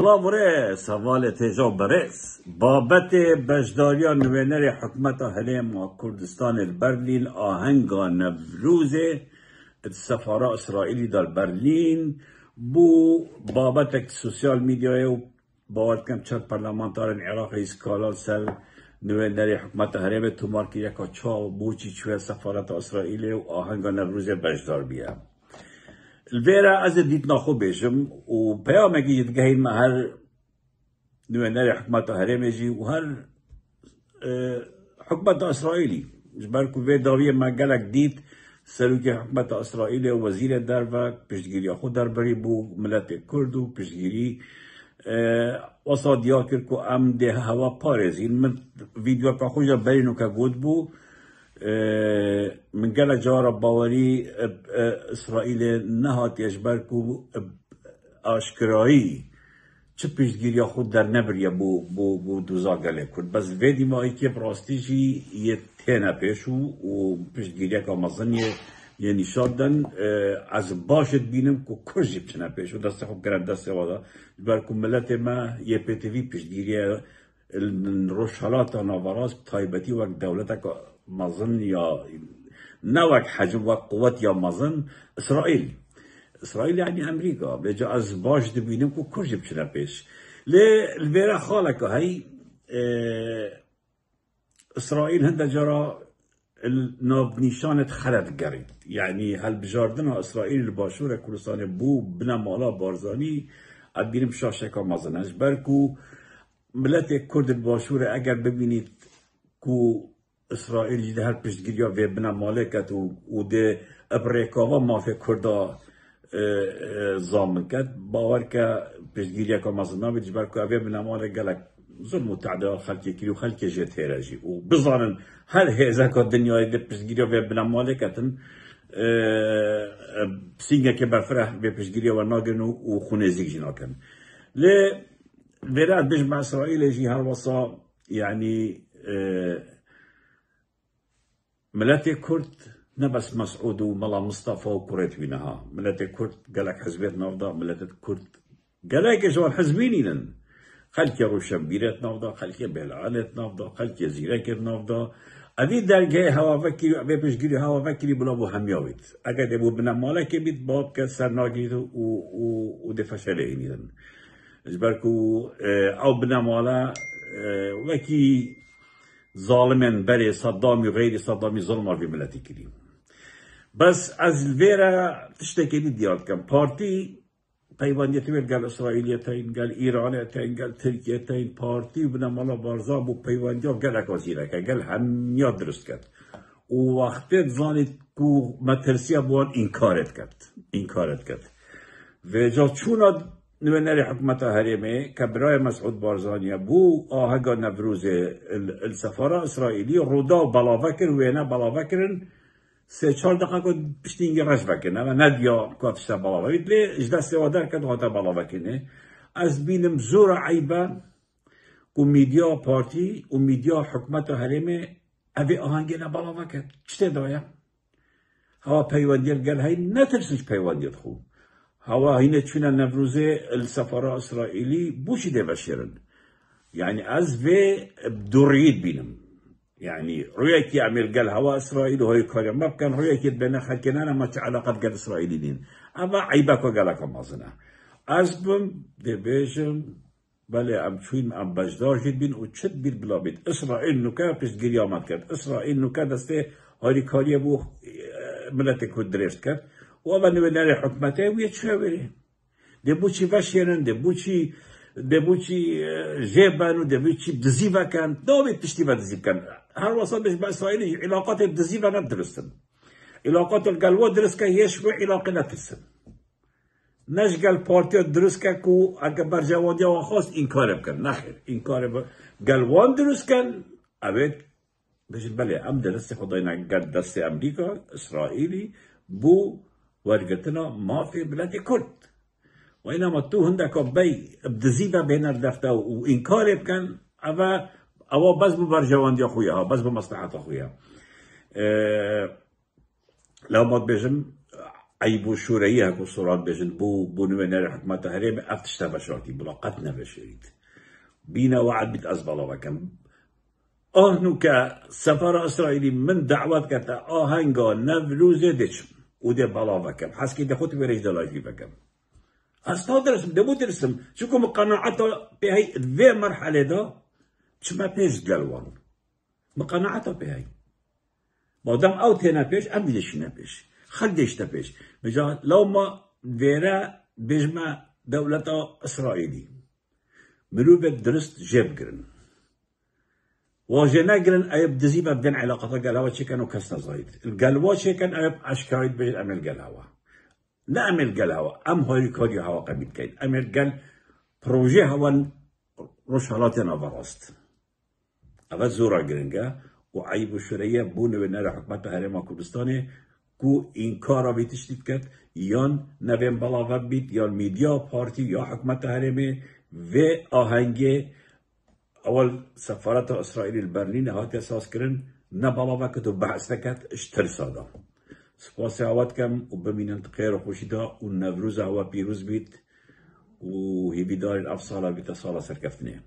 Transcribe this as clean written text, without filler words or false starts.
بلا وره سوال تجا برس بابت بجداریان نوینر حکمت هلیم و کردستان برلین آهنگا نوروز سفاره اسرائیلی در برلین بو بابت سوسیال میدیای و باور کم چند پارلمانتارن عراقی اسکالال سر نوینر حکمت هلیم تو مارکی یکا چا بوچی چوه سفارت اسرائیلی و آهنگا نوروز بجدار بیا الفيرا أزديت ناخو بيشم وبيوم أجي يتجاهل مع هر نويناري حكمته هرمجي وهر حكمته إسرائيلي جباركو في داوية ما جالك ديت سلوكي حكمته إسرائيلي ووزير الدربك بيشجيري أخو دربري بو ملت كردو بيشجيري وصاد ياكركو أم ده هوا بارزين من فيديو كخوجة برينو كجود بو من قال جارة باوري إسرائيل نهات يجبركو آشكرایی چه پیشگیری خود در نبریه بو دوزا گله کرد بس ویدی ما ای که براستیجی یه تینه پیشو و پیشگیری که مزن یه نشادن از باشد بینم که کرجی بچنه پیشو دست خوب کرد دست وادا برکو ملت ما یه پیتوی پیشگیری روشالات نواراز تایبتی وقت دولت که مظن یا نوک حجم و قوت یا مظن إسرائيل يعني أمريكا بيجا از باش دبينم كو كرجب شنا بيش ليه البيرا خالك هاي إسرائيل هندا جرى الناب نشانة خلد قريب يعني هل بجاردنا إسرائيل الباشورة كردستان بو بنا مالا بارزاني أبينم شاشكا مظنش بركو ملت كرد الباشورة اگر ببينيت كو إسرائيل جده هر پشتگیریا و بنا مالکت و ده ابریکاوا مافی کردا زامن کد باور که پشتگیریا که مزنا بیدش برکو اوه بنا مالک گلک ظلم و تعدیل خلقی کلی و خلقی جه تیراجی و بزانن هر هزه که دنیای ده پشتگیریا و بنا مالکتن سینگه که برفره به پشتگیریا و ناگرن و خونزیگ جنا کن لی وراد بیش با إسرائيل جي هالوصا يعني ملت كرد نبس مسعود وملا مصطفى وكريت بينها ملت كرد قالك حزبيت نافضة ملت كرد قالك جوال حزبيني لن خلك روشنبيرت نافضة خلك بلعانت نافضة خلك زيرك نافضة أبي درجة هوا فكري أبي بيشجري هوا فكري بلا بو همياويت أجد أبو بنا مالك بيت باب كسر ناقيت ودفشليني لن جبركو أو بنا مالا وكي ظالمن بري صدامي وغير صدامي ظلمه في ملتي كريم بس از الفيرا تشتكي لي ديال كم بارتي بيوانيتين قال اسرائيليتين قال ايرانيتين قال تركيتين بارتي وبنا مالا بارزا بو بيوانيا قال اكوزيرك قال هم درست كد ووقت زانت كو مترسيا بوان انكارت كد وجا چونا نوینر حکمت هریمه که برای مسعود بارزانی بو آهنگا نوروز السفاره اسرائیلی رودا بلاوکر وینا بلاوکرن سه چهار دقیقه پشتینگی رش بکنه و ندیا کافش بلاوکر لی اجدا سوادر کد هاتا بلاوکنه از بینم زور عیبه و میدیا پارتی و میدیا حکمت هریمه اوی آهنگی نبلاوکر چطه دایا هوا پیوندیل گل های نترسنش پیوندیل خوب هوا هنا تشونا نفروزي السفارة الإسرائيلي بوشي ده بشيرن يعني از في بدوريد بينم يعني رؤيك يعمل قال هوا إسرائيل وهي كوريا ما كان رؤيك بين خلكنا أنا ما علاقات قال إسرائيليين أما عيبك وقالك مازنا أزبم ده بيجم بله أم شوين أم بجدار جد بين وتشد بير بلا بيت إسرائيل نكا بس قريامات كات إسرائيل نكا دسته هاي كوريا بو ملتك ودريست كات وأنا نبني حكمته ويتشاوري دبوشي وشيرن دبوشي جبان ودبوشي دزيفا كان دوبي تشتيفا دزيف كان هل وصل بس بإسرائيل علاقات الدزيفا ندرسن علاقات القلوة درس كان يشبه علاقة نترسن نشقل بارتي درس كو أكبر جوادي وخاص إنكار بكن نخير إنكار قلوان درس كان أبد بس بله أم درس خداينا قد دست أمريكا إسرائيلي بو ورقتنا ما في بلاد كرد وإنما تو هندك بي بدزيبا بين الدفتا وإنكار بكن أو بس ببرجوان دي أخويا بس بمصلحة أخويا لو ما بيجم عيب شوريه هكو صورات بجن بو نوينر حكمة هريم افتشتا بشارتي بلاقتنا بشريد بينا وعد بيت أزبالا وكم نوكا سفارة إسرائيلي من دعوات كتا هنگا نوروزه ديشم وده بالا وكم حسكي ده خود بريش دلاجي وكم استادرسم ده بودرسم شكو مقناعته بهاي ذي مرحلة ده شما بيش قلوان مقناعته بهاي مادام او تينا بيش ام بيشنا بيش خلدش تبيش بجا لو ما فيرا بيجما دولة إسرائيلي مروبة درست جيب قرن واجنا قرن ايب دزيبا بدن علاقة قلوة شكن وكسنا زايد القلوة شكن ايب اشكايد بجن امل قلوة لا امل قلوة ام هاي كودي هوا قبيل كين امل قل بروجي هوا رشالاتنا براست اول زورا قرنقا وعيب الشرعية بونه بنار حكمت هرم كردستاني کو این کارا بیتشتید کرد یان نوین بلاغت بید یا میدیا پارتی یا حکمت هرمه و آهنگ اول سفارت اسرائیل البرلین هات اساس کرن نبلاغت کد و بحث نکرد اشتر سادا سپاس عواد کم و ببینند خیر و خوشی دا و نوروز هوا پیروز بید و هیوی دار الافصال بیت سالا سرکفتنه